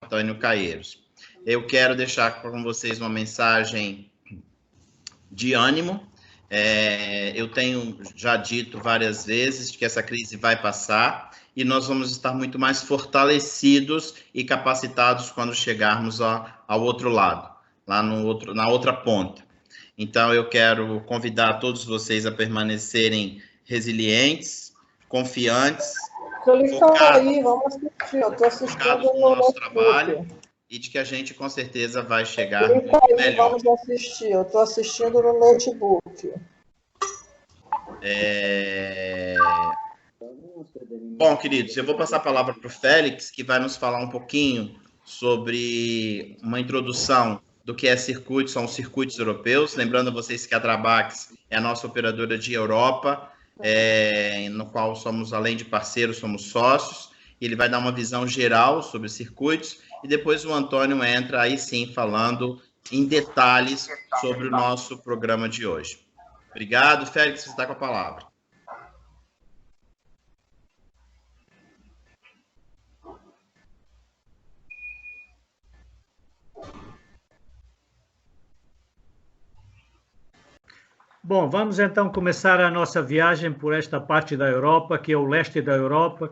Antônio Caeiros. Eu quero deixar com vocês uma mensagem de ânimo. Eu tenho já dito várias vezes que essa crise vai passar e nós vamos estar muito mais fortalecidos e capacitados quando chegarmos ao outro lado, lá na outra ponta. Então, eu quero convidar todos vocês a permanecerem resilientes, confiantes, aí, vamos assistir. Eu estou assistindo no nosso trabalho e de que a gente, com certeza, vai chegar muito melhor. Vamos assistir. Eu estou assistindo no notebook. Bom, queridos, eu vou passar a palavra para o Félix, que vai nos falar um pouquinho sobre uma introdução do que são os circuitos europeus. Lembrando a vocês que a Trabax é a nossa operadora de Europa, no qual somos, além de parceiros, somos sócios. Ele vai dar uma visão geral sobre os circuitos e depois o Antônio entra aí sim falando em detalhes sobre o nosso programa de hoje. Obrigado, Félix, você está com a palavra. Bom, vamos então começar a nossa viagem por esta parte da Europa, que é o leste da Europa.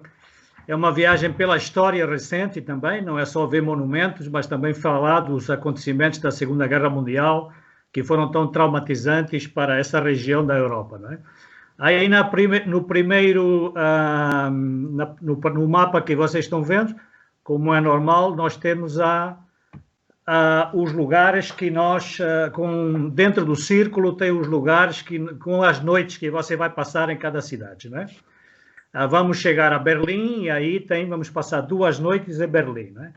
É uma viagem pela história recente também, não é só ver monumentos, mas também falar dos acontecimentos da Segunda Guerra Mundial, que foram tão traumatizantes para essa região da Europa, não é? Aí no mapa que vocês estão vendo, como é normal, nós temos os lugares que nós, dentro do círculo, tem os lugares com as noites que você vai passar em cada cidade, né? Vamos chegar a Berlim e aí vamos passar 2 noites em Berlim, né?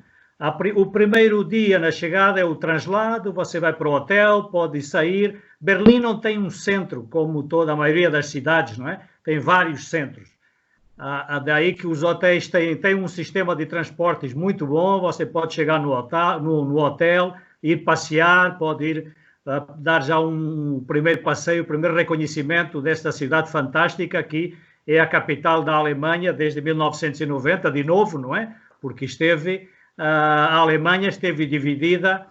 O primeiro dia na chegada é o translado, você vai para o hotel, pode sair. Berlim não tem um centro, como toda a maioria das cidades, não é? Tem vários centros. Daí que os hotéis têm um sistema de transportes muito bom, você pode chegar no hotel, ir passear, pode ir dar já um primeiro passeio, o primeiro reconhecimento desta cidade fantástica que é a capital da Alemanha desde 1990, de novo, não é? Porque a Alemanha esteve dividida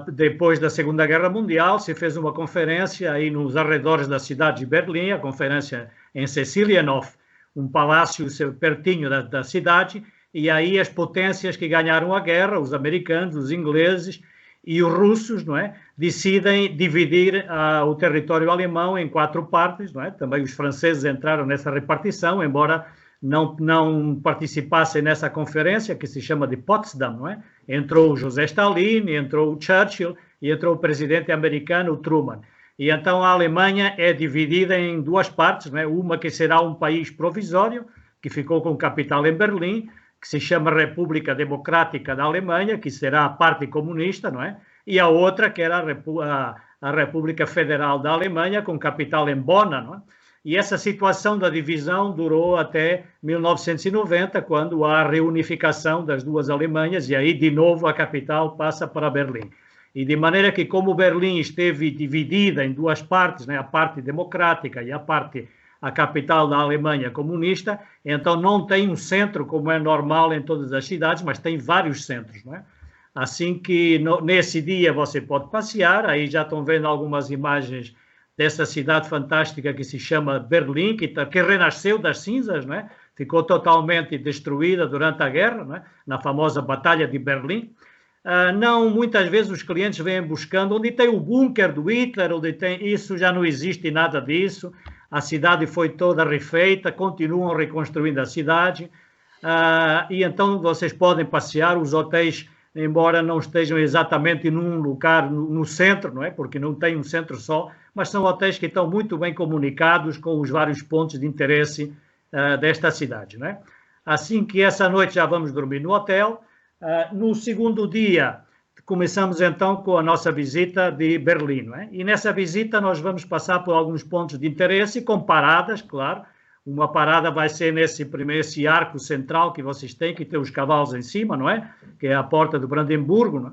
depois da Segunda Guerra Mundial, se fez uma conferência aí nos arredores da cidade de Berlim, a conferência em Cecilienhof, um palácio pertinho da cidade, e aí as potências que ganharam a guerra, os americanos, os ingleses e os russos, não é, decidem dividir o território alemão em 4 partes, não é? Também os franceses entraram nessa repartição, embora não participassem nessa conferência, que se chama de Potsdam, não é? Entrou o José Stalin, entrou o Churchill e entrou o presidente americano, o Truman. E então a Alemanha é dividida em 2 partes, né? Uma que será um país provisório, que ficou com capital em Berlim, que se chama República Democrática da Alemanha, que será a parte comunista, não é? E a outra, que era a República Federal da Alemanha, com capital em Bonn, não é? E essa situação da divisão durou até 1990, quando há a reunificação das 2 Alemanhas, e aí, de novo, a capital passa para Berlim. E de maneira que, como Berlim esteve dividida em 2 partes, né, a parte democrática e a capital da Alemanha comunista, então não tem um centro, como é normal em todas as cidades, mas tem vários centros, não é? Assim que nesse dia você pode passear, aí já estão vendo algumas imagens dessa cidade fantástica que se chama Berlim, que renasceu das cinzas, não é? Ficou totalmente destruída durante a guerra, não é? Na famosa Batalha de Berlim. Muitas vezes os clientes vêm buscando onde tem o bunker do Hitler, isso já não existe nada disso, a cidade foi toda refeita, continuam reconstruindo a cidade, e então vocês podem passear, os hotéis, embora não estejam exatamente num lugar no centro, não é? Porque não tem um centro só, mas são hotéis que estão muito bem comunicados com os vários pontos de interesse desta cidade, não é? Assim que essa noite já vamos dormir no hotel. No segundo dia, começamos então com a nossa visita de Berlim, não é? E nessa visita nós vamos passar por alguns pontos de interesse, com paradas, claro. Uma parada vai ser esse arco central que vocês têm, que tem os cavalos em cima, não é? Que é a porta do Brandemburgo, não é?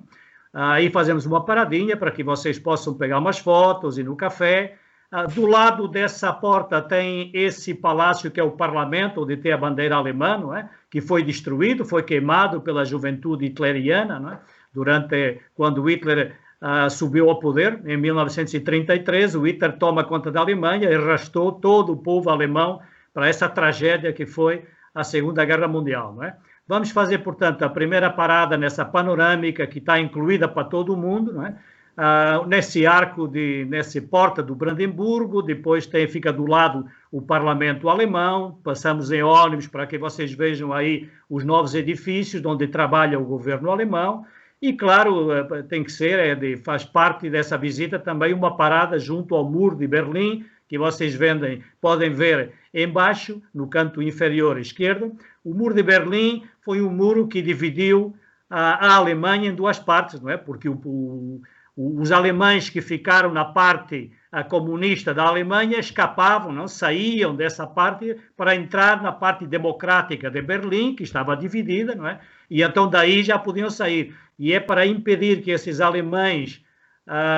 Aí fazemos uma paradinha para que vocês possam pegar umas fotos, ir no café. Do lado dessa porta tem esse palácio que é o parlamento, onde tem a bandeira alemã, não é? Que foi destruído, foi queimado pela juventude hitleriana, não é? Quando Hitler subiu ao poder, em 1933, o Hitler toma conta da Alemanha e arrastou todo o povo alemão para essa tragédia que foi a Segunda Guerra Mundial, não é? Vamos fazer, portanto, a primeira parada nessa panorâmica que está incluída para todo o mundo, não é? Nesse nessa porta do Brandemburgo, depois fica do lado o parlamento alemão, passamos em ônibus para que vocês vejam aí os novos edifícios onde trabalha o governo alemão, e claro, tem que ser, faz parte dessa visita também uma parada junto ao Muro de Berlim, que vocês podem ver embaixo, no canto inferior esquerdo. O Muro de Berlim foi um muro que dividiu a Alemanha em duas partes, não é? Porque os alemães que ficaram na parte comunista da Alemanha escapavam, não? Saíam dessa parte para entrar na parte democrática de Berlim, que estava dividida, não é? E então daí já podiam sair. E é para impedir que esses alemães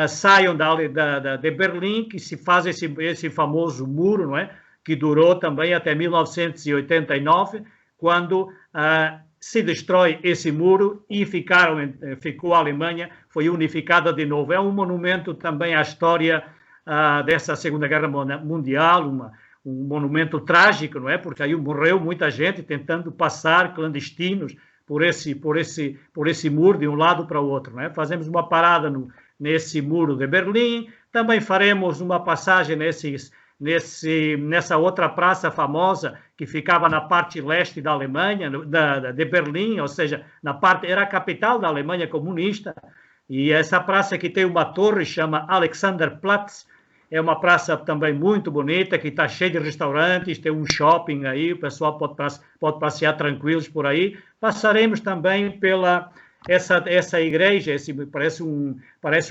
saiam de Berlim que se faz esse famoso muro, não é? Que durou também até 1989, quando se destrói esse muro e ficou a Alemanha, foi unificada de novo. É um monumento também à história dessa Segunda Guerra Mundial, um monumento trágico, não é? Porque aí morreu muita gente tentando passar clandestinos por esse muro de um lado para o outro, não é? Fazemos uma parada nesse muro de Berlim, também faremos uma passagem nessa outra praça famosa que ficava na parte leste da Alemanha, de Berlim, ou seja, era a capital da Alemanha comunista, e essa praça que tem uma torre, chama Alexanderplatz, é uma praça também muito bonita, que está cheia de restaurantes, tem um shopping aí, o pessoal pode passear tranquilos por aí. Passaremos também pela essa igreja, parece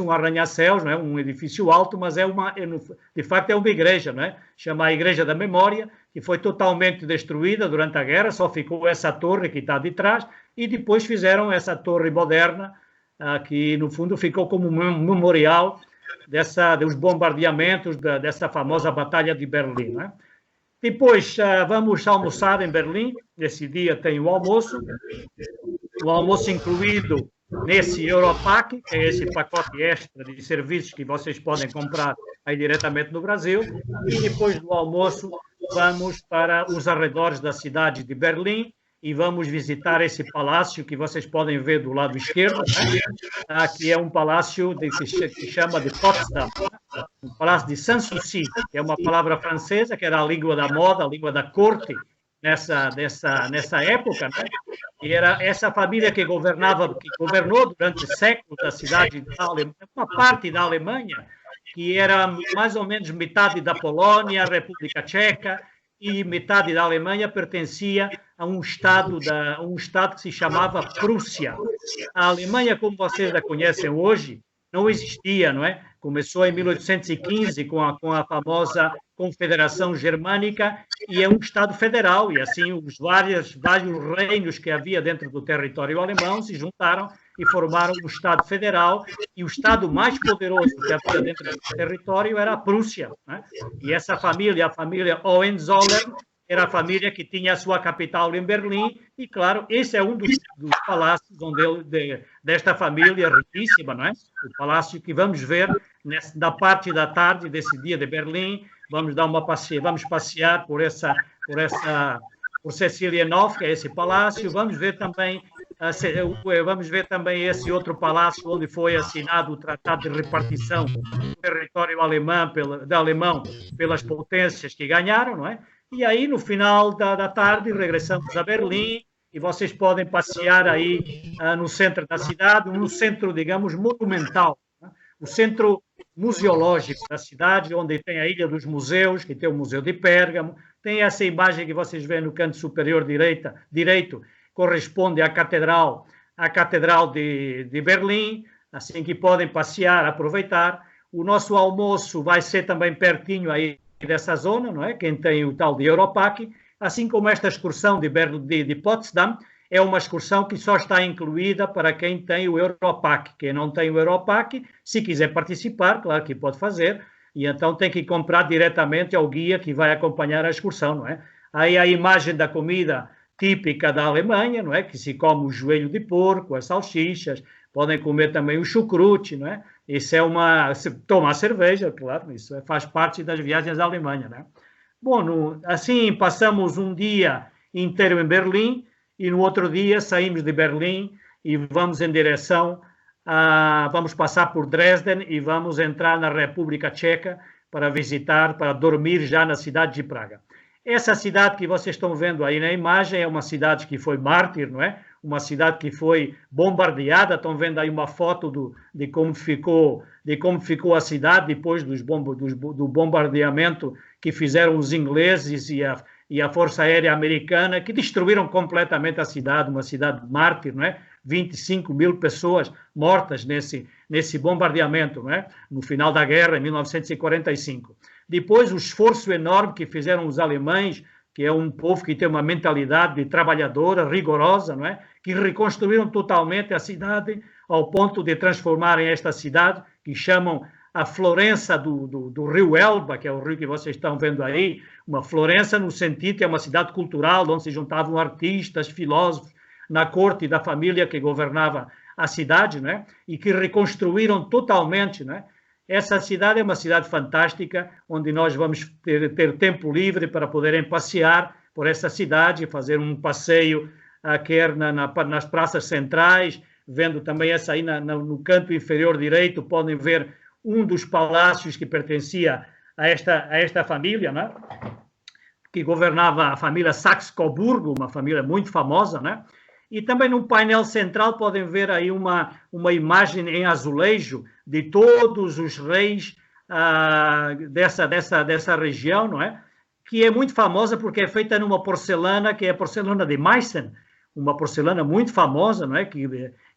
um arranha-céus, não é? Um edifício alto, mas de facto é uma igreja, não é? Chama a Igreja da Memória, que foi totalmente destruída durante a guerra, só ficou essa torre que está de trás, e depois fizeram essa torre moderna, que no fundo ficou como um memorial dos bombardeamentos dessa famosa Batalha de Berlim, não é? Depois vamos almoçar em Berlim, esse dia tem o almoço incluído nesse Europack, que é esse pacote extra de serviços que vocês podem comprar aí diretamente no Brasil, e depois do almoço vamos para os arredores da cidade de Berlim e vamos visitar esse palácio que vocês podem ver do lado esquerdo, né? Que é um palácio que se chama de Potsdam, um palácio de Sanssouci, que é uma palavra francesa, que era a língua da moda, a língua da corte nessa época, né? E era essa família que governou durante séculos a cidade da Alemanha, uma parte da Alemanha, que era mais ou menos metade da Polônia, a República Tcheca, e metade da Alemanha pertencia a um estado que se chamava Prússia. A Alemanha, como vocês a conhecem hoje, não existia, não é? Começou em 1815 com a famosa Confederação Germânica e é um Estado federal, e assim os vários reinos que havia dentro do território alemão se juntaram e formaram um Estado federal, e o Estado mais poderoso que havia dentro do território era a Prússia, né? E essa família, a família Hohenzollern, era a família que tinha a sua capital em Berlim, e claro, esse é um dos palácios desta família riquíssima, não é? O palácio que vamos ver na parte da tarde desse dia de Berlim. Vamos passear por Cecilienhof, que é esse palácio. Vamos ver também esse outro palácio onde foi assinado o Tratado de Repartição do território alemão pelas potências que ganharam, não é? E aí, no final da tarde, regressamos a Berlim e vocês podem passear aí no centro da cidade, um centro, digamos, monumental, né? O centro museológico da cidade, onde tem a Ilha dos Museus, que tem o Museu de Pérgamo, tem essa imagem que vocês veem no canto superior direito, corresponde à Catedral de Berlim, assim que podem passear, aproveitar. O nosso almoço vai ser também pertinho aí dessa zona, não é? Quem tem o tal de Europack, assim como esta excursão de Potsdam, é uma excursão que só está incluída para quem tem o Europack. Quem não tem o Europack, se quiser participar, claro que pode fazer, E então tem que comprar diretamente ao guia que vai acompanhar a excursão, não é? Aí a imagem da comida típica da Alemanha, não é? Que se come o joelho de porco, as salsichas, podem comer também o chucrute, não é? Isso é tomar cerveja, claro, isso faz parte das viagens à Alemanha, não é? Bom, assim passamos um dia inteiro em Berlim e no outro dia saímos de Berlim e vamos em direção vamos passar por Dresden e vamos entrar na República Tcheca para visitar, para dormir já na cidade de Praga. Essa cidade que vocês estão vendo aí na imagem é uma cidade que foi mártir, não é? Uma cidade que foi bombardeada. Estão vendo aí uma foto de como ficou a cidade depois do bombardeamento que fizeram os ingleses e a Força Aérea Americana, que destruíram completamente a cidade, uma cidade mártir, não é? 25 mil pessoas mortas nesse bombardeamento, não é? No final da guerra, em 1945. Depois, o esforço enorme que fizeram os alemães, que é um povo que tem uma mentalidade de trabalhadora, rigorosa, não é? Que reconstruíram totalmente a cidade ao ponto de transformarem esta cidade, que chamam a Florença do rio Elba, que é o rio que vocês estão vendo aí, uma Florença no sentido que é uma cidade cultural, onde se juntavam artistas, filósofos, na corte da família que governava a cidade, né? E que reconstruíram totalmente, né? Essa cidade é uma cidade fantástica, onde nós vamos ter tempo livre para poderem passear por essa cidade, fazer um passeio quer nas praças centrais, vendo também essa aí no canto inferior direito, podem ver um dos palácios que pertencia a esta família, né? Que governava a família Saxe-Coburgo, uma família muito famosa, né? E também no painel central podem ver aí uma imagem em azulejo de todos os reis dessa região, não é? Que é muito famosa porque é feita numa porcelana, que é a porcelana de Meissen, uma porcelana muito famosa, não é? Que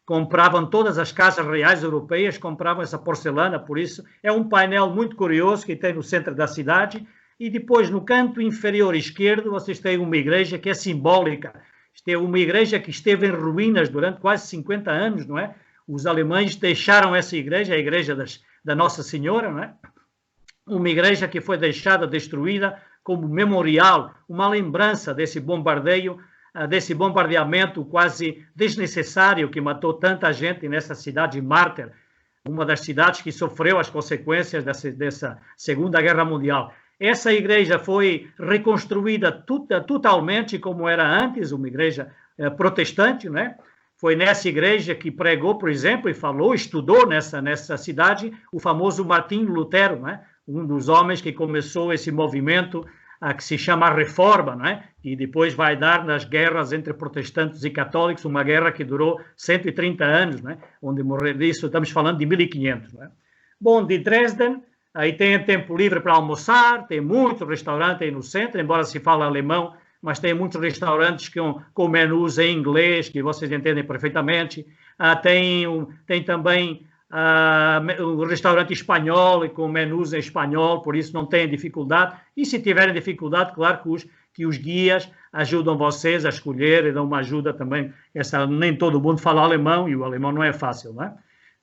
compravam todas as casas reais europeias, compravam essa porcelana, por isso é um painel muito curioso que tem no centro da cidade. E depois, no canto inferior esquerdo, vocês têm uma igreja que é simbólica. É uma igreja que esteve em ruínas durante quase 50 anos, não é? Os alemães deixaram essa igreja, a igreja da Nossa Senhora, não é? Uma igreja que foi deixada, destruída, como memorial, uma lembrança desse bombardeio, desse bombardeamento quase desnecessário que matou tanta gente nessa cidade mártir, uma das cidades que sofreu as consequências dessa Segunda Guerra Mundial. Essa igreja foi reconstruída totalmente como era antes, uma igreja protestante, né? Foi nessa igreja que pregou, por exemplo, e falou, estudou nessa cidade, o famoso Martinho Lutero, né? Um dos homens que começou esse movimento que se chama Reforma, né? E depois vai dar nas guerras entre protestantes e católicos, uma guerra que durou 130 anos, né? Onde morreu isso, estamos falando de 1500, né? Bom, de Dresden, aí tem tempo livre para almoçar, tem muitos restaurantes aí no centro, embora se fale alemão, mas tem muitos restaurantes com menus em inglês, que vocês entendem perfeitamente. Tem também um restaurante espanhol com menus em espanhol, por isso não têm dificuldade. E se tiverem dificuldade, claro que os guias ajudam vocês a escolher e dão uma ajuda também. Nem todo mundo fala alemão e o alemão não é fácil, não é?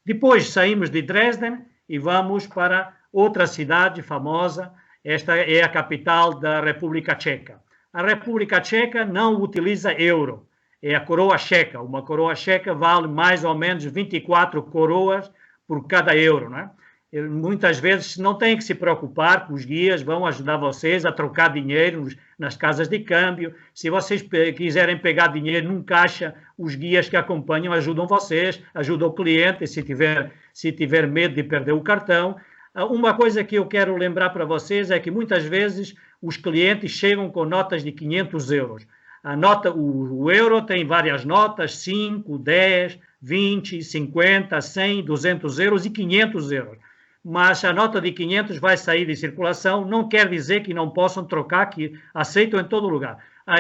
Depois saímos de Dresden e vamos para outra cidade famosa. Esta é a capital da República Tcheca. A República Tcheca não utiliza euro, é a coroa checa. Uma coroa checa vale mais ou menos 24 coroas por cada euro, né? Muitas vezes não tem que se preocupar, que os guias vão ajudar vocês a trocar dinheiro nas casas de câmbio. Se vocês quiserem pegar dinheiro num caixa, os guias que acompanham ajudam vocês, ajudam o cliente se tiver medo de perder o cartão. Uma coisa que eu quero lembrar para vocês é que muitas vezes os clientes chegam com notas de 500 euros. O euro tem várias notas, 5, 10, 20, 50, 100, 200 euros e 500 euros. Mas a nota de 500 vai sair de circulação, não quer dizer que não possam trocar, que aceitam em todo lugar.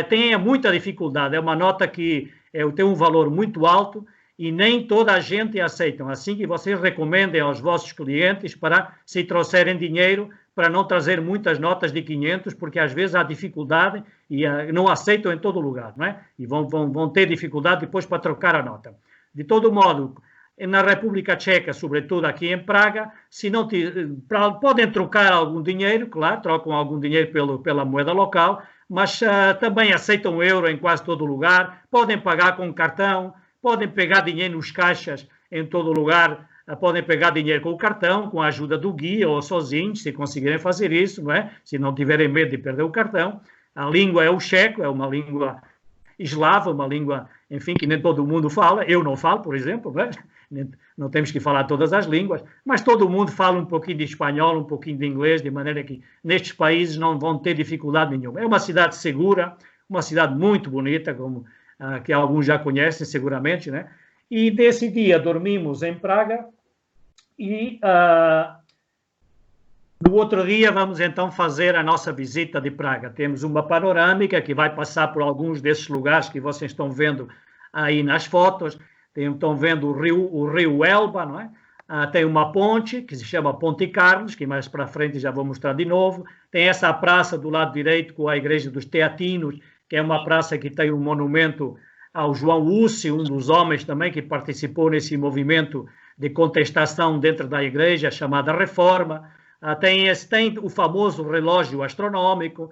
Tem muita dificuldade, é uma nota que tem um valor muito alto e nem toda a gente aceita. Assim que vocês recomendem aos vossos clientes para, se trouxerem dinheiro, para não trazer muitas notas de 500, porque às vezes há dificuldade e não aceitam em todo lugar, não é? E vão ter dificuldade depois para trocar a nota. De todo modo, na República Tcheca, sobretudo aqui em Praga, se não podem trocar algum dinheiro, claro, trocam algum dinheiro pela moeda local, mas também aceitam euro em quase todo lugar, podem pagar com cartão, podem pegar dinheiro nos caixas em todo lugar, podem pegar dinheiro com o cartão, com a ajuda do guia ou sozinhos, se conseguirem fazer isso, não é? Se não tiverem medo de perder o cartão. A língua é o checo, é uma língua eslava, uma língua, enfim, que nem todo mundo fala. Eu não falo, por exemplo, não é? Não temos que falar todas as línguas, mas todo mundo fala um pouquinho de espanhol, um pouquinho de inglês, de maneira que nestes países não vão ter dificuldade nenhuma. É uma cidade segura, uma cidade muito bonita, como que alguns já conhecem seguramente, né? E desse dia dormimos em Praga e no outro dia vamos então fazer a nossa visita de Praga. Temos uma panorâmica que vai passar por alguns desses lugares que vocês estão vendo aí nas fotos. Estão vendo o rio Elba, não é? Tem uma ponte que se chama Ponte Carlos, que mais para frente já vou mostrar de novo. Tem essa praça do lado direito com a Igreja dos Teatinos, que é uma praça que tem um monumento ao João Hussi, um dos homens também que participou nesse movimento de contestação dentro da igreja, chamada Reforma. Tem o famoso relógio astronômico,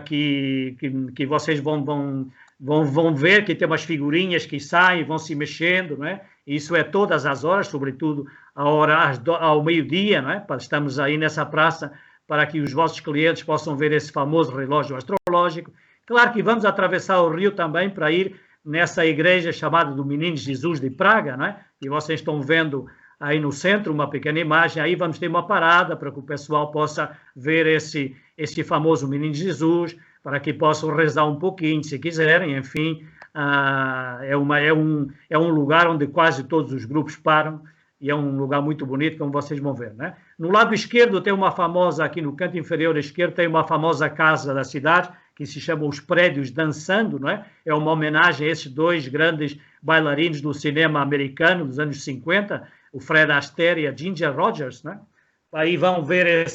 que vocês vão ver que tem umas figurinhas que saem, vão se mexendo, não é? Isso é todas as horas, sobretudo ao meio-dia, não é? Estamos aí nessa praça para que os vossos clientes possam ver esse famoso relógio astrológico. Claro que vamos atravessar o rio também para ir nessa igreja chamada do Menino Jesus de Praga, não é? E vocês estão vendo aí no centro uma pequena imagem. Aí vamos ter uma parada para que o pessoal possa ver esse famoso Menino Jesus, para que possam rezar um pouquinho, se quiserem. Enfim, é um lugar onde quase todos os grupos param e é um lugar muito bonito, como vocês vão ver, né? No lado esquerdo tem uma famosa, aqui no canto inferior esquerdo, tem uma famosa casa da cidade, que se chama Os Prédios Dançando, não é? É uma homenagem a esses dois grandes bailarinos do cinema americano dos anos 50, o Fred Astaire e a Ginger Rogers, né? Aí vão ver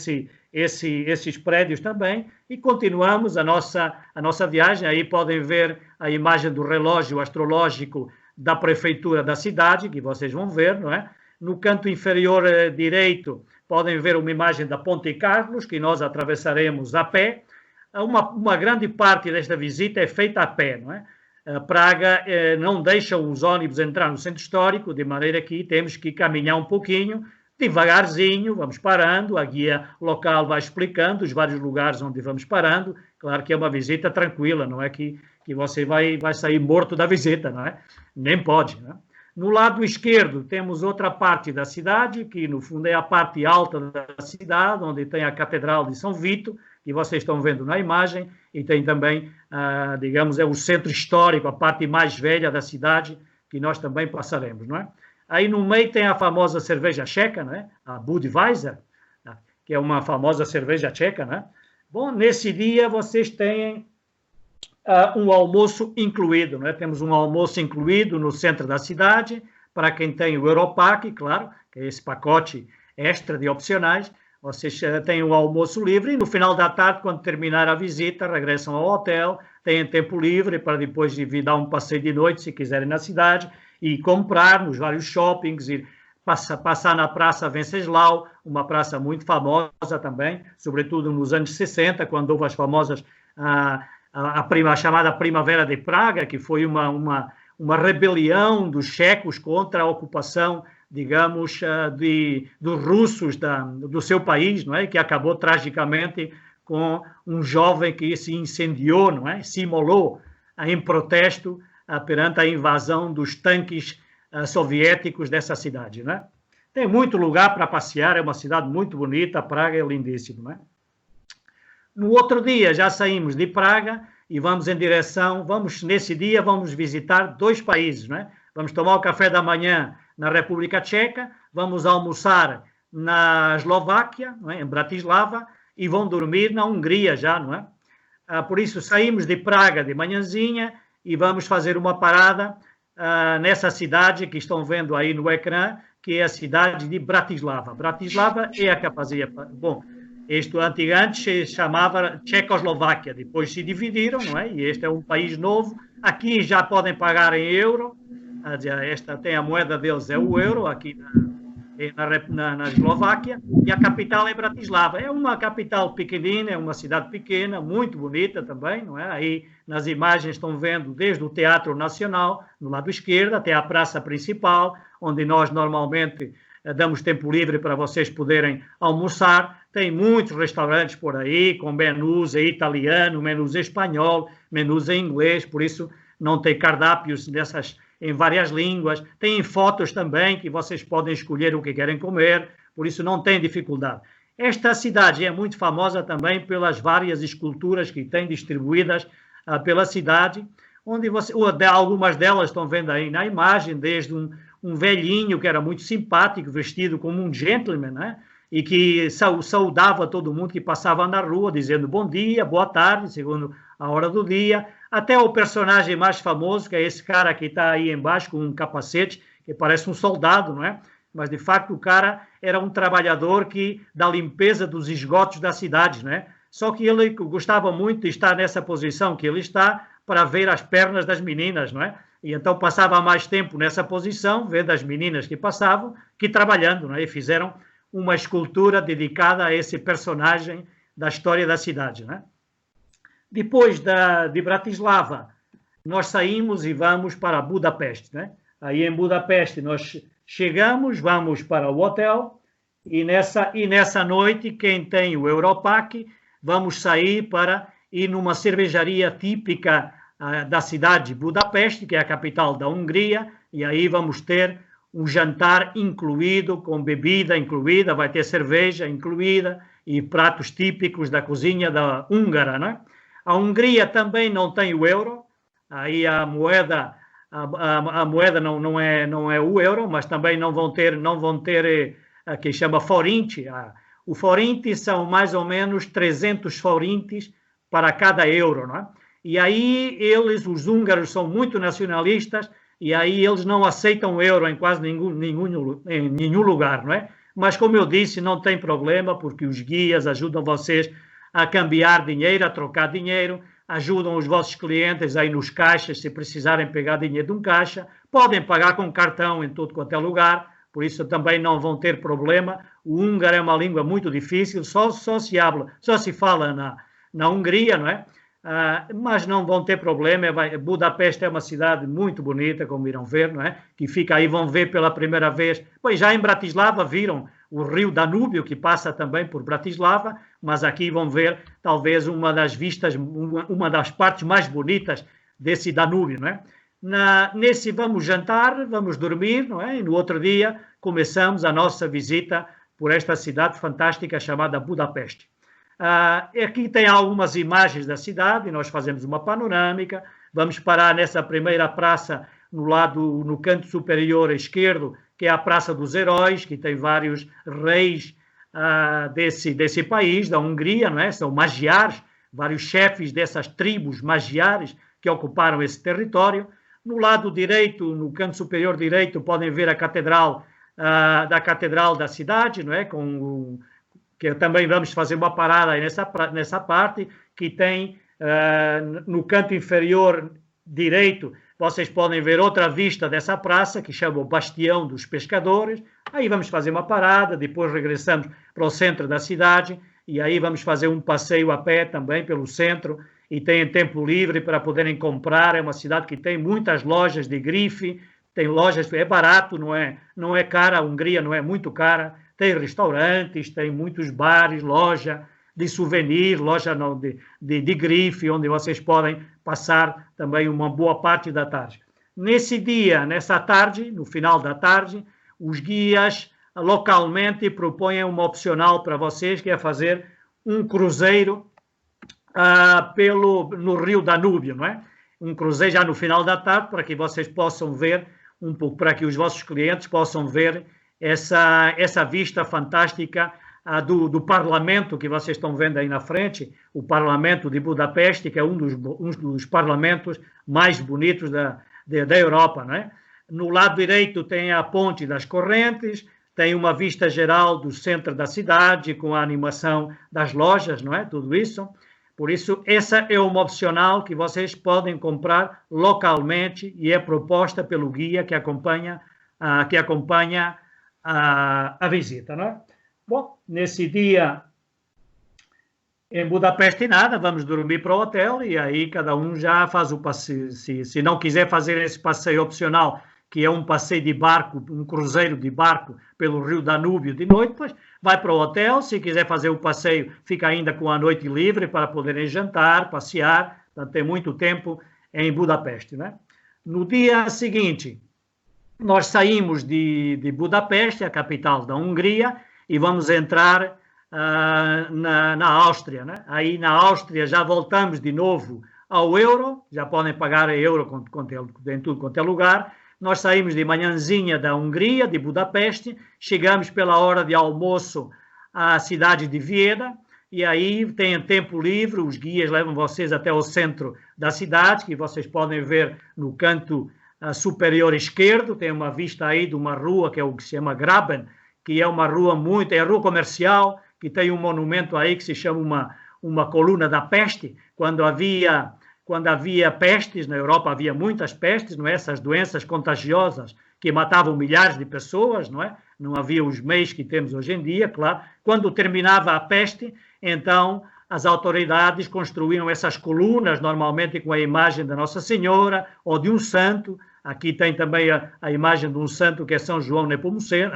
esses prédios também e continuamos a nossa viagem. Aí podem ver a imagem do relógio astrológico da prefeitura da cidade, que vocês vão ver, não é? No canto inferior direito podem ver uma imagem da Ponte Carlos, que nós atravessaremos a pé. Uma grande parte desta visita é feita a pé, não é? Praga não deixa os ônibus entrar no centro histórico, de maneira que temos que caminhar um pouquinho, devagarzinho, vamos parando, a guia local vai explicando os vários lugares onde vamos parando. Claro que é uma visita tranquila, não é que você vai sair morto da visita, não é? Nem pode, não é? No lado esquerdo temos outra parte da cidade, que no fundo é a parte alta da cidade, onde tem a Catedral de São Vito, que vocês estão vendo na imagem, e tem também, digamos, é o centro histórico, a parte mais velha da cidade, que nós também passaremos, não é? Aí no meio tem a famosa cerveja tcheca, né? A Budweiser, que é uma famosa cerveja tcheca, né? Bom, nesse dia vocês têm um almoço incluído, né? Temos um almoço incluído no centro da cidade, para quem tem o Europack, claro, que é esse pacote extra de opcionais. Vocês têm o almoço livre e no final da tarde, quando terminar a visita, regressam ao hotel, têm tempo livre para depois vir dar um passeio de noite, se quiserem, na cidade, e comprar nos vários shoppings, e passar na Praça Venceslau, uma praça muito famosa também, sobretudo nos anos 60, quando houve as famosas, a chamada Primavera de Praga, que foi uma rebelião dos checos contra a ocupação, digamos, dos russos do seu país, não é? Que acabou tragicamente com um jovem que se incendiou, não é? Se imolou em protesto perante a invasão dos tanques soviéticos dessa cidade, não é? Tem muito lugar para passear, é uma cidade muito bonita, Praga é lindíssima, não é? No outro dia já saímos de Praga e vamos em direção, nesse dia vamos visitar 2 países, não é? Vamos tomar o café da manhã na República Tcheca, vamos almoçar na Eslováquia, não é? Em Bratislava, e vão dormir na Hungria já, não é? Por isso saímos de Praga de manhãzinha e vamos fazer uma parada nessa cidade que estão vendo aí no ecrã, que é a cidade de Bratislava. Bratislava é a capacidade. Bom, isto antigamente se chamava Tchecoslováquia, depois se dividiram, não é? E este é um país novo. Aqui já podem pagar em euro, esta tem a moeda deles, é o euro, aqui na Eslováquia, e a capital é Bratislava. É uma capital pequenina, é uma cidade pequena, muito bonita também, não é? Aí nas imagens estão vendo desde o Teatro Nacional, no lado esquerdo, até a praça principal, onde nós normalmente damos tempo livre para vocês poderem almoçar. Tem muitos restaurantes por aí, com menus em italiano, menus em espanhol, menus em inglês, por isso não tem cardápios em várias línguas. Tem fotos também, que vocês podem escolher o que querem comer, por isso não tem dificuldade. Esta cidade é muito famosa também pelas várias esculturas que tem distribuídas pela cidade, onde algumas delas estão vendo aí na imagem, desde um velhinho que era muito simpático, vestido como um gentleman, né? E que saudava todo mundo que passava na rua, dizendo bom dia, boa tarde, segundo a hora do dia, até o personagem mais famoso, que é esse cara que está aí embaixo com um capacete, que parece um soldado, não é? Mas, de facto, o cara era um trabalhador da limpeza dos esgotos da cidade, né? Só que ele gostava muito de estar nessa posição que ele está para ver as pernas das meninas, não é? E então passava mais tempo nessa posição, vendo as meninas que passavam, que trabalhando, não é? E fizeram uma escultura dedicada a esse personagem da história da cidade, né? Depois de Bratislava, nós saímos e vamos para Budapeste, né? Aí em Budapeste nós chegamos, vamos para o hotel e nessa noite, quem tem o Europac, vamos sair para ir numa cervejaria típica da cidade de Budapeste, que é a capital da Hungria, e aí vamos ter um jantar incluído, com bebida incluída, vai ter cerveja incluída e pratos típicos da cozinha da húngara, né? A Hungria também não tem o euro, aí a moeda não é o euro, mas também não vão ter a que chama forinte. O forinte são mais ou menos 300 forintes para cada euro, não é? E aí os húngaros são muito nacionalistas, e aí eles não aceitam o euro em quase nenhum lugar, não é? Mas, como eu disse, não tem problema, porque os guias ajudam vocês a cambiar dinheiro, a trocar dinheiro, ajudam os vossos clientes aí nos caixas, se precisarem pegar dinheiro de um caixa, podem pagar com cartão em todo quanto é lugar, por isso também não vão ter problema. O húngaro é uma língua muito difícil, só se fala na Hungria, não é? Mas não vão ter problema. Budapeste é uma cidade muito bonita, como irão ver, não é? Que fica aí, vão ver pela primeira vez. Pois já em Bratislava viram o rio Danúbio, que passa também por Bratislava, mas aqui vão ver talvez uma das vistas, uma das partes mais bonitas desse Danúbio, não é? Nesse vamos jantar, vamos dormir, não é? E no outro dia começamos a nossa visita por esta cidade fantástica chamada Budapeste. Aqui tem algumas imagens da cidade, nós fazemos uma panorâmica, vamos parar nessa primeira praça no canto superior esquerdo, que é a Praça dos Heróis, que tem vários reis desse país, da Hungria, não é? São magiares, vários chefes dessas tribos magiares que ocuparam esse território. No lado direito, no canto superior direito, podem ver a catedral da cidade, não é? Que também vamos fazer uma parada aí nessa parte, que tem no canto inferior direito, vocês podem ver outra vista dessa praça, que chama o Bastião dos Pescadores. Aí vamos fazer uma parada, depois regressamos para o centro da cidade, e aí vamos fazer um passeio a pé também pelo centro, e tem tempo livre para poderem comprar. É uma cidade que tem muitas lojas de grife, tem lojas, é barato, não é cara, a Hungria não é muito cara, tem restaurantes, tem muitos bares, loja de souvenir, loja de grife, onde vocês podem passar também uma boa parte da tarde. Nessa tarde, no final da tarde, os guias localmente propõem uma opcional para vocês, que é fazer um cruzeiro no rio Danúbio, não é? Um cruzeiro já no final da tarde, para que vocês possam ver um pouco, para que os vossos clientes possam ver essa vista fantástica do Parlamento que vocês estão vendo aí na frente, o Parlamento de Budapeste, que é um dos parlamentos mais bonitos da Europa, não é? No lado direito tem a Ponte das Correntes, tem uma vista geral do centro da cidade, com a animação das lojas, não é? Tudo isso. Por isso, essa é uma opcional que vocês podem comprar localmente e é proposta pelo guia que acompanha a visita, não é? Bom, nesse dia em Budapeste nada, vamos dormir para o hotel e aí cada um já faz o passeio. Se não quiser fazer esse passeio opcional, que é um passeio de barco, um cruzeiro de barco pelo rio Danúbio de noite, pois vai para o hotel. Se quiser fazer o passeio, fica ainda com a noite livre para poderem jantar, passear. Portanto, tem muito tempo em Budapeste, né? No dia seguinte, nós saímos de Budapeste, a capital da Hungria, e vamos entrar na Áustria, né? Aí na Áustria já voltamos de novo ao euro, já podem pagar euro em tudo quanto é lugar. Nós saímos de manhãzinha da Hungria, de Budapeste, chegamos pela hora de almoço à cidade de Viena, e aí tem tempo livre, os guias levam vocês até o centro da cidade, que vocês podem ver no canto superior esquerdo, tem uma vista aí de uma rua que é o que se chama Graben, que é uma rua é a rua comercial, que tem um monumento aí que se chama uma coluna da peste. Quando havia pestes na Europa, havia muitas pestes, não é? Essas doenças contagiosas que matavam milhares de pessoas, não é? Não havia os meios que temos hoje em dia, claro. Quando terminava a peste, então as autoridades construíam essas colunas, normalmente com a imagem da Nossa Senhora ou de um santo. Aqui tem também a imagem de um santo que é São João Nepomuceno,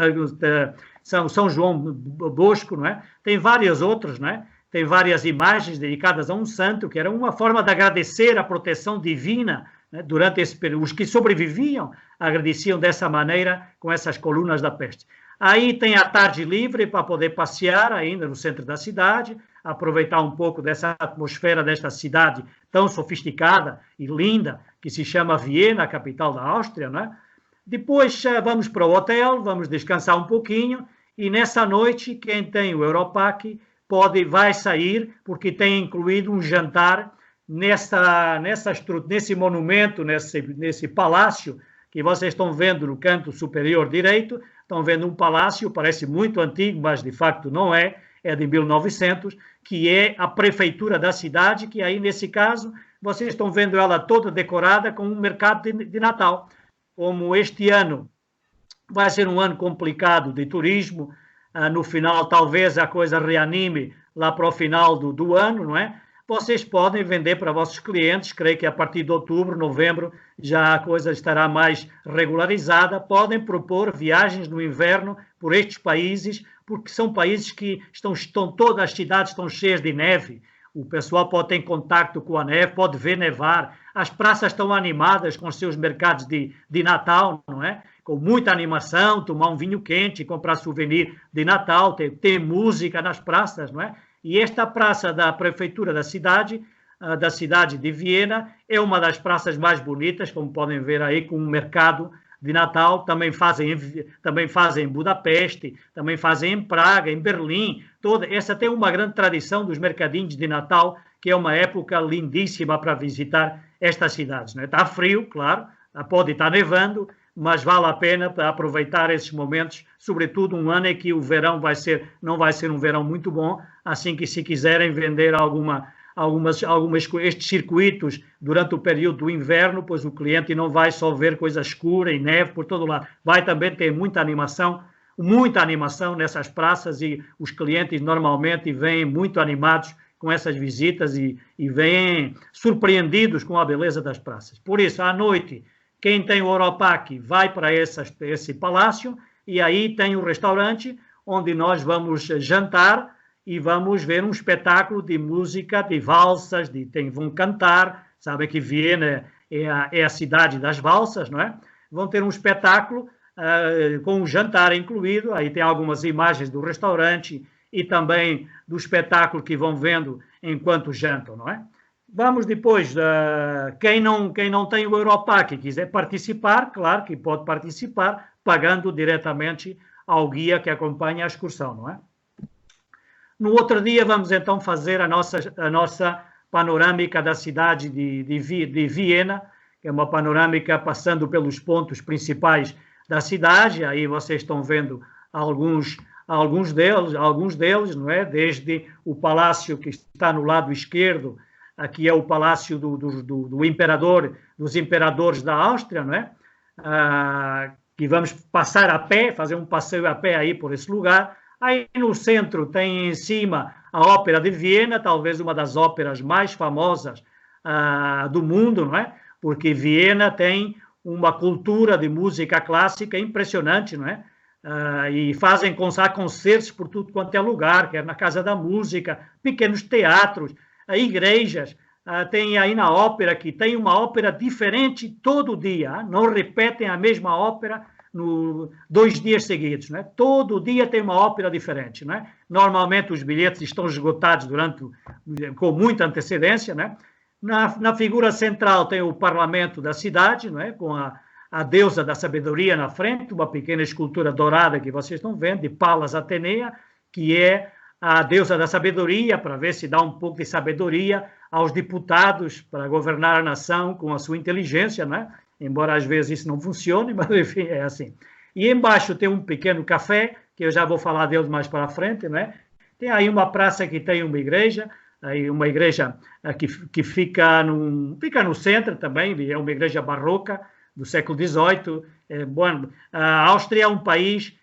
São João Bosco, não é? Tem várias outras, não é? Tem várias imagens dedicadas a um santo, que era uma forma de agradecer a proteção divina, né? Durante esse período. Os que sobreviviam agradeciam dessa maneira com essas colunas da peste. Aí tem a tarde livre para poder passear ainda no centro da cidade, aproveitar um pouco dessa atmosfera desta cidade tão sofisticada e linda, que se chama Viena, a capital da Áustria, não é? Depois vamos para o hotel, vamos descansar um pouquinho, e nessa noite, quem tem o Europack vai sair, porque tem incluído um jantar nesse monumento, nesse palácio que vocês estão vendo no canto superior direito. Estão vendo um palácio, parece muito antigo, mas de facto não é de 1900, que é a prefeitura da cidade, que aí nesse caso vocês estão vendo ela toda decorada com um mercado de Natal. Como este ano vai ser um ano complicado de turismo, no final talvez a coisa reanime lá para o final do ano, não é? Vocês podem vender para vossos clientes, creio que a partir de outubro, novembro, já a coisa estará mais regularizada. Podem propor viagens no inverno por estes países, porque são países que todas as cidades estão cheias de neve. O pessoal pode ter contato com a neve, pode ver nevar. As praças estão animadas com os seus mercados de Natal, não é? Com muita animação, tomar um vinho quente, comprar souvenir de Natal, ter música nas praças, não é? E esta praça da prefeitura da cidade de Viena, é uma das praças mais bonitas, como podem ver aí, com um mercado de Natal. Também fazem em Budapeste, também fazem em Praga, em Berlim. Essa tem uma grande tradição dos mercadinhos de Natal, que é uma época lindíssima para visitar estas cidades, né? Está frio, claro, pode estar nevando, mas vale a pena para aproveitar esses momentos, sobretudo um ano em que o verão não vai ser um verão muito bom, assim que se quiserem vender estes circuitos durante o período do inverno, pois o cliente não vai só ver coisa escura e neve por todo lado, vai também ter muita animação nessas praças, e os clientes normalmente vêm muito animados com essas visitas e vêm surpreendidos com a beleza das praças. Por isso, à noite, quem tem o Europack vai para esse palácio, e aí tem um restaurante onde nós vamos jantar e vamos ver um espetáculo de música, de valsas, vão cantar. Sabem que Viena é a cidade das valsas, não é? Vão ter um espetáculo com um jantar incluído. Aí tem algumas imagens do restaurante e também do espetáculo que vão vendo enquanto jantam, não é? Vamos depois, quem não tem o Europack e quiser participar, claro que pode participar, pagando diretamente ao guia que acompanha a excursão, não é? No outro dia vamos então fazer a nossa panorâmica da cidade de Viena, que é uma panorâmica passando pelos pontos principais da cidade. Aí vocês estão vendo alguns deles, não é? Desde o palácio que está no lado esquerdo, aqui é o palácio do imperador, dos imperadores da Áustria, não é? Que vamos passar a pé, fazer um passeio a pé aí por esse lugar. Aí no centro tem em cima a Ópera de Viena, talvez uma das óperas mais famosas do mundo, não é? Porque Viena tem uma cultura de música clássica impressionante, não é? E fazem concertos por tudo quanto é lugar, quer na Casa da Música, pequenos teatros, igrejas. Tem aí na ópera, que tem uma ópera diferente todo dia, não repetem a mesma ópera 2 dias seguidos, né? Todo dia tem uma ópera diferente, né? Normalmente os bilhetes estão esgotados com muita antecedência, né? Na figura central tem o parlamento da cidade, né? Com a deusa da sabedoria na frente, uma pequena escultura dourada que vocês estão vendo, de Palas Atenea, que é a deusa da sabedoria, para ver se dá um pouco de sabedoria aos deputados para governar a nação com a sua inteligência, né? Embora às vezes isso não funcione, mas enfim, é assim. E embaixo tem um pequeno café, que eu já vou falar dele mais para frente, né? Tem aí uma praça que tem uma igreja que fica no centro também, é uma igreja barroca do século XVIII. A Áustria é um país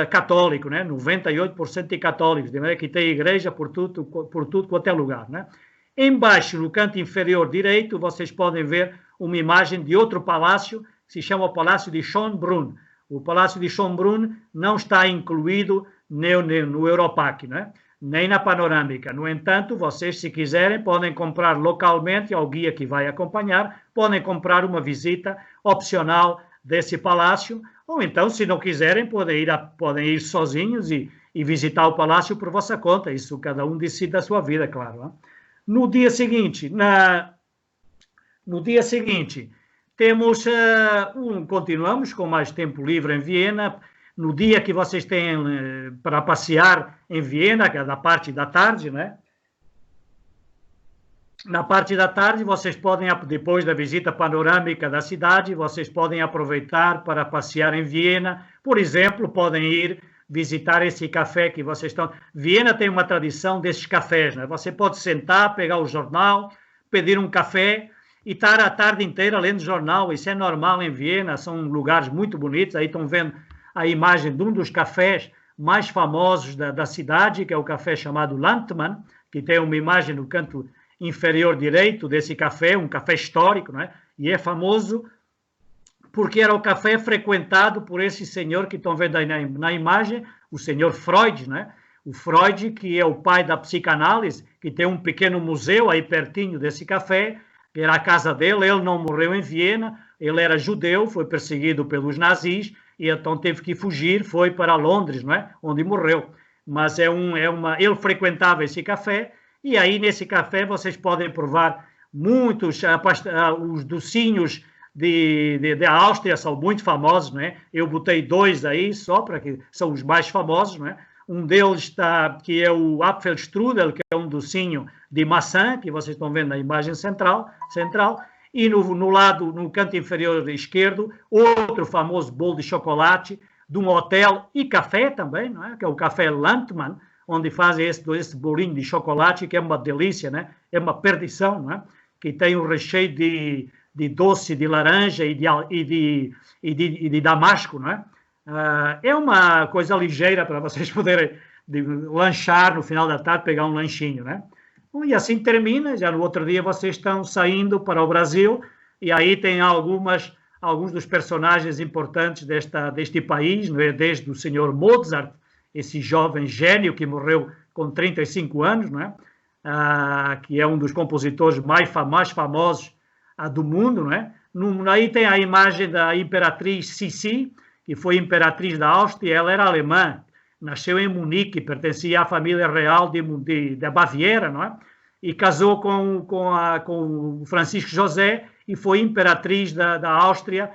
católico, né? 98% de católicos, de maneira que tem igreja por tudo quanto é lugar, né? Embaixo, no canto inferior direito, vocês podem ver uma imagem de outro palácio, que se chama o Palácio de Schönbrunn. O Palácio de Schönbrunn não está incluído no Europac, né? Nem na panorâmica. No entanto, vocês, se quiserem, podem comprar localmente, ao guia que vai acompanhar, podem comprar uma visita opcional desse palácio, ou então, se não quiserem, podem ir sozinhos e visitar o palácio por vossa conta. Isso cada um decide da sua vida, claro, né? No dia seguinte, continuamos com mais tempo livre em Viena. No dia que vocês têm para passear em Viena, que é da parte da tarde, né? Na parte da tarde, vocês podem, depois da visita panorâmica da cidade, vocês podem aproveitar para passear em Viena. Por exemplo, podem ir visitar esse café que vocês estão... Viena tem uma tradição desses cafés, né? Você pode sentar, pegar o jornal, pedir um café e estar a tarde inteira lendo jornal. Isso é normal em Viena, são lugares muito bonitos. Aí estão vendo a imagem de um dos cafés mais famosos da cidade, que é o café chamado Landmann, que tem uma imagem no canto inferior direito desse café, um café histórico, né? E é famoso porque era o café frequentado por esse senhor que estão vendo aí na imagem, o senhor Freud, né? O Freud, que é o pai da psicanálise, que tem um pequeno museu aí pertinho desse café, que era a casa dele. Ele não morreu em Viena, ele era judeu, foi perseguido pelos nazis, e então teve que fugir, foi para Londres, não é? Onde morreu. Mas ele frequentava esse café, e aí nesse café vocês podem provar muitos, os docinhos da Áustria são muito famosos, né? Eu botei 2 aí só para que são os mais famosos, né? Um deles que é o Apfelstrudel, que é um docinho de maçã, que vocês estão vendo na imagem central, e no canto inferior esquerdo, outro famoso bolo de chocolate de um hotel e café também, não é? Que é o Café Landmann, onde fazem esse bolinho de chocolate, que é uma delícia, né? É uma perdição, não é? Que tem um recheio de doce de laranja e de damasco, não é? É uma coisa ligeira para vocês poderem lanchar no final da tarde, pegar um lanchinho, né? E assim termina. Já no outro dia vocês estão saindo para o Brasil, e aí tem alguns dos personagens importantes deste país, não é? Desde o senhor Mozart, esse jovem gênio que morreu com 35 anos, não é? Que é um dos compositores mais famosos do mundo, não é? Aí tem a imagem da imperatriz Sissi, que foi imperatriz da Áustria. Ela era alemã, nasceu em Munique, pertencia à família real da Baviera, não é? E casou com o Francisco José e foi imperatriz da Áustria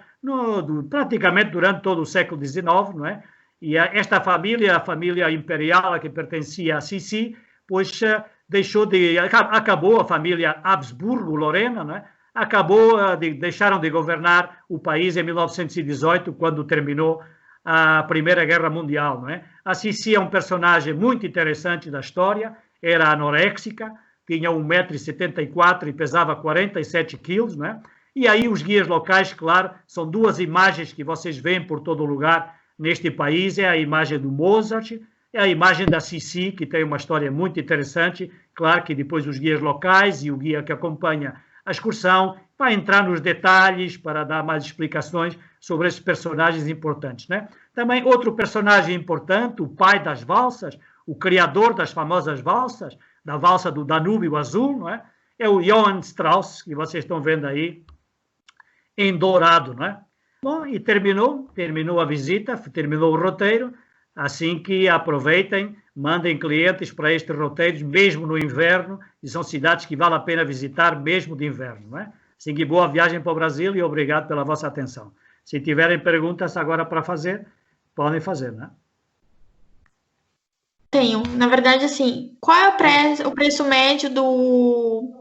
praticamente durante todo o século XIX, não é? E esta família, a família imperial a que pertencia a Sissi, pois acabou a família Habsburgo-Lorena, não é? Deixaram de governar o país em 1918, quando terminou a Primeira Guerra Mundial, não é? A Sissi é um personagem muito interessante da história, era anoréxica, tinha 1,74 m e pesava 47 quilos, não é? E aí os guias locais, claro, são duas imagens que vocês veem por todo lugar neste país, é a imagem do Mozart, é a imagem da Sissi, que tem uma história muito interessante, claro que depois os guias locais e o guia que acompanha a excursão vai entrar nos detalhes para dar mais explicações sobre esses personagens importantes, né? Também outro personagem importante, o pai das valsas, o criador das famosas valsas, da valsa do Danúbio Azul, não é? É o Johann Strauss, que vocês estão vendo aí em dourado, não é? Bom, e terminou a visita, terminou o roteiro, assim que aproveitem, mandem clientes para estes roteiros, mesmo no inverno, e são cidades que vale a pena visitar, mesmo de inverno, não é? Assim que boa viagem para o Brasil e obrigado pela vossa atenção. Se tiverem perguntas agora para fazer, podem fazer, não é? Tenho. Na verdade, assim, qual é o preço médio do